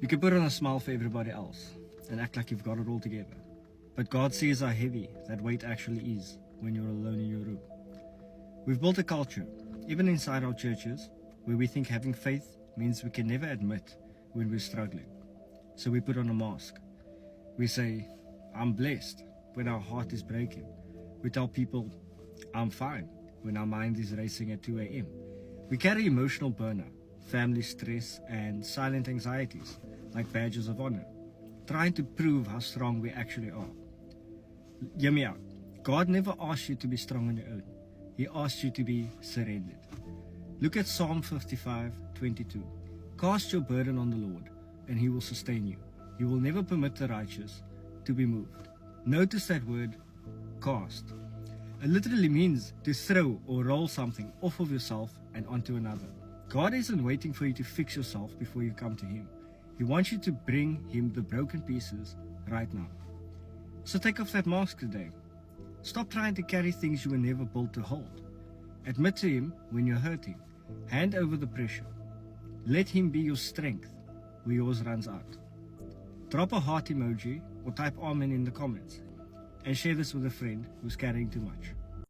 You can put on a smile for everybody else and act like you've got it all together. But God sees how heavy that weight actually is when you're alone in your room. We've built a culture, even inside our churches, where we think having faith means we can never admit when we're struggling. So we put on a mask. We say, I'm blessed, when our heart is breaking. We tell people, I'm fine, when our mind is racing at 2 a.m. We carry emotional burnout, family stress, and silent anxieties like badges of honor, trying to prove how strong we actually are. Hear me out. God never asked you to be strong on your own. He asked you to be surrendered. Look at Psalm 55:22. Cast your burden on the Lord, and He will sustain you. He will never permit the righteous to be moved. Notice that word, cast. It literally means to throw or roll something off of yourself and onto another. God isn't waiting for you to fix yourself before you come to Him. He wants you to bring Him the broken pieces right now. So take off that mask today. Stop trying to carry things you were never built to hold. Admit to Him when you're hurting. Hand over the pressure. Let Him be your strength where yours runs out. Drop a heart emoji or type Amen in the comments. And share this with a friend who's carrying too much.